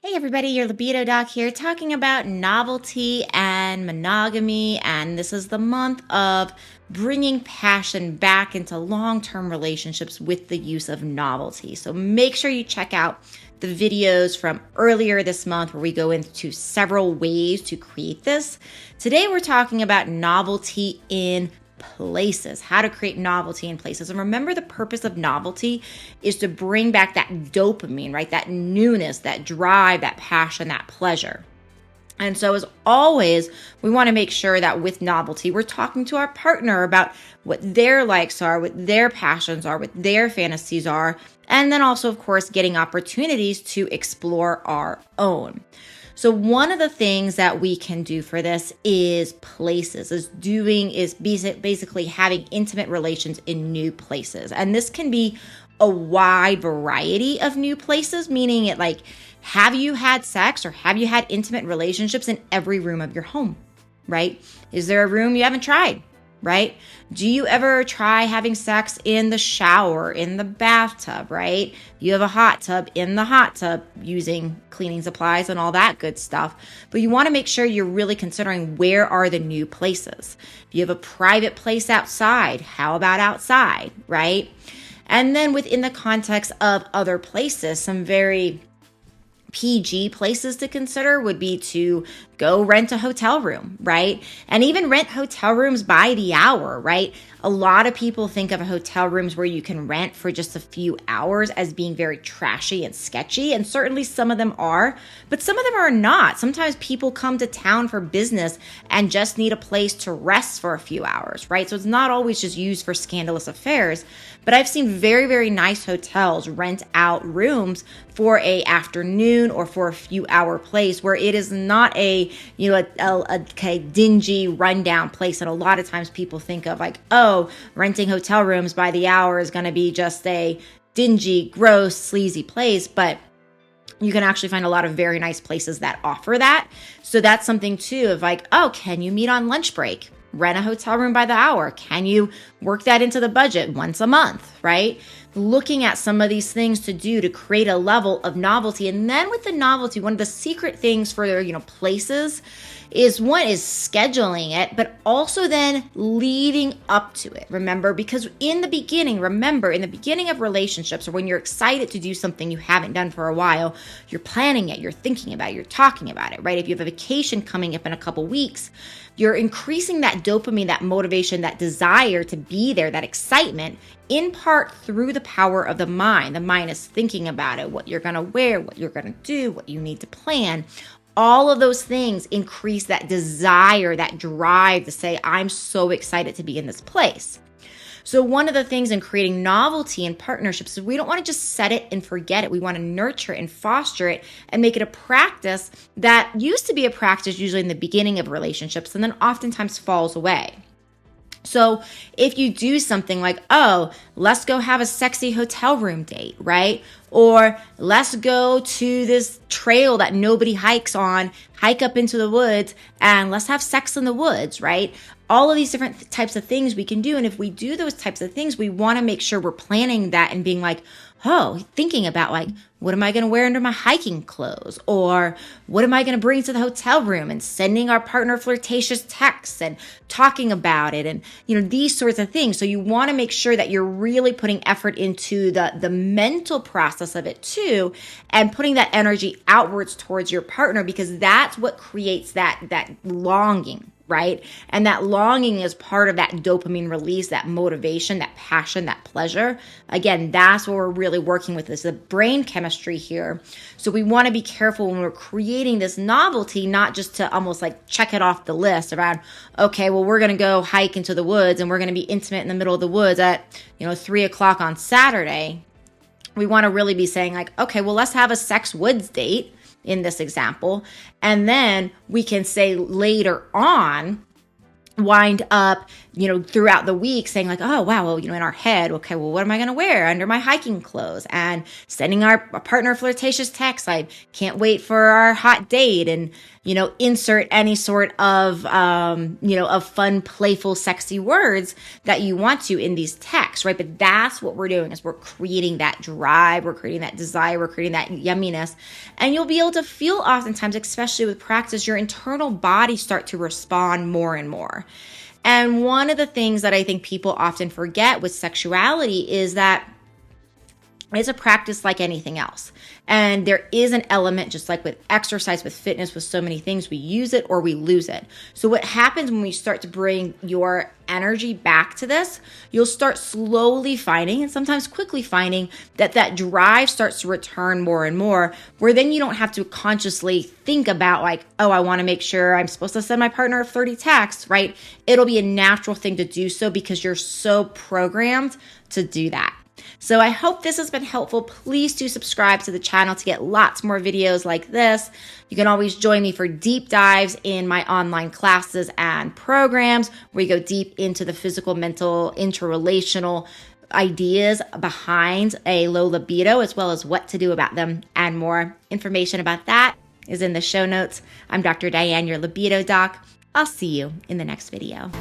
Hey everybody, your libido doc here talking about novelty and monogamy, and this is the month of bringing passion back into long-term relationships with the use of novelty. So make sure you check out the videos from earlier this month where we go into several ways to create this. Today we're talking about novelty in places, how to create novelty in places. And remember, the purpose of novelty is to bring back that dopamine, right? That newness, that drive, that passion, that pleasure. And so as always, we want to make sure that with novelty, we're talking to our partner about what their likes are, what their passions are, what their fantasies are, and then also, of course, getting opportunities to explore our own. So one of the things that we can do for this is places, is basically having intimate relations in new places. And this can be a wide variety of new places, meaning it like, have you had sex or have you had intimate relationships in every room of your home, right? Is there a room you haven't tried? Right? Do you ever try having sex in the shower, in the bathtub, right? You have a hot tub in the hot tub using cleaning supplies and all that good stuff. But you want to make sure you're really considering where are the new places. If you have a private place outside, how about outside, right? And then within the context of other places, some very PG places to consider would be to go rent a hotel room, right? And even rent hotel rooms by the hour, right? A lot of people think of hotel rooms where you can rent for just a few hours as being very trashy and sketchy. And certainly some of them are, but some of them are not. Sometimes people come to town for business and just need a place to rest for a few hours, right? So it's not always just used for scandalous affairs. But I've seen very, very nice hotels rent out rooms for a afternoon or for a few hour place where it is not a dingy rundown place. And a lot of times people think of like, oh, renting hotel rooms by the hour is going to be just a dingy, gross, sleazy place. But you can actually find a lot of very nice places that offer that. So that's something too of like, oh, can you meet on lunch break? Rent a hotel room by the hour. Can you work that into the budget once a month, right? Looking at some of these things to do to create a level of novelty. And then with the novelty, one of the secret things for places is one is scheduling it, but also then leading up to it. Remember, because in the beginning of relationships or when you're excited to do something you haven't done for a while, you're planning it, you're thinking about it, you're talking about it, right? If you have a vacation coming up in a couple weeks, you're increasing that dopamine, that motivation, that desire to be there, that excitement, in part through the power of the mind. The mind is thinking about it, what you're going to wear, what you're going to do, what you need to plan. All of those things increase that desire, that drive to say, I'm so excited to be in this place. So one of the things in creating novelty in partnerships is we don't want to just set it and forget it. We want to nurture it and foster it and make it a practice that used to be a practice usually in the beginning of relationships and then oftentimes falls away. So if you do something like, oh, let's go have a sexy hotel room date, right? Or let's go to this trail that nobody hikes on, hike up into the woods, and let's have sex in the woods, right? All of these different types of things we can do. And if we do those types of things, we want to make sure we're planning that and being like, oh, thinking about like, what am I going to wear under my hiking clothes? Or what am I going to bring to the hotel room? And sending our partner flirtatious texts and talking about it and, these sorts of things. So you want to make sure that you're really putting effort into the mental process of it too, and putting that energy outwards towards your partner, because that's what creates that longing. Right? And that longing is part of that dopamine release, that motivation, that passion, that pleasure. Again, that's what we're really working with, is the brain chemistry here. So we want to be careful when we're creating this novelty, not just to almost like check it off the list around, okay, well, we're going to go hike into the woods and we're going to be intimate in the middle of the woods at, 3:00 on Saturday. We want to really be saying like, okay, well, let's have a sex woods date in this example. And then we can say later on, wind up throughout the week saying like, oh, wow, well, in our head, okay, well, what am I going to wear under my hiking clothes? And sending our partner flirtatious texts. I can't wait for our hot date, and, insert any sort of, of fun, playful, sexy words that you want to in these texts, right? But that's what we're doing, is we're creating that drive, we're creating that desire, we're creating that yumminess. And you'll be able to feel oftentimes, especially with practice, your internal body start to respond more and more. And one of the things that I think people often forget with sexuality is that it's a practice like anything else. And there is an element, just like with exercise, with fitness, with so many things, we use it or we lose it. So what happens when we start to bring your energy back to this, you'll start slowly finding, and sometimes quickly finding, that drive starts to return more and more, where then you don't have to consciously think about like, oh, I want to make sure I'm supposed to send my partner 30 texts, right? It'll be a natural thing to do so because you're so programmed to do that. So I hope this has been helpful. Please do subscribe to the channel to get lots more videos like this. You can always join me for deep dives in my online classes and programs where you go deep into the physical, mental, interrelational ideas behind a low libido, as well as what to do about them and more. Information about that is in the show notes. I'm Dr. Diane, your libido doc. I'll see you in the next video.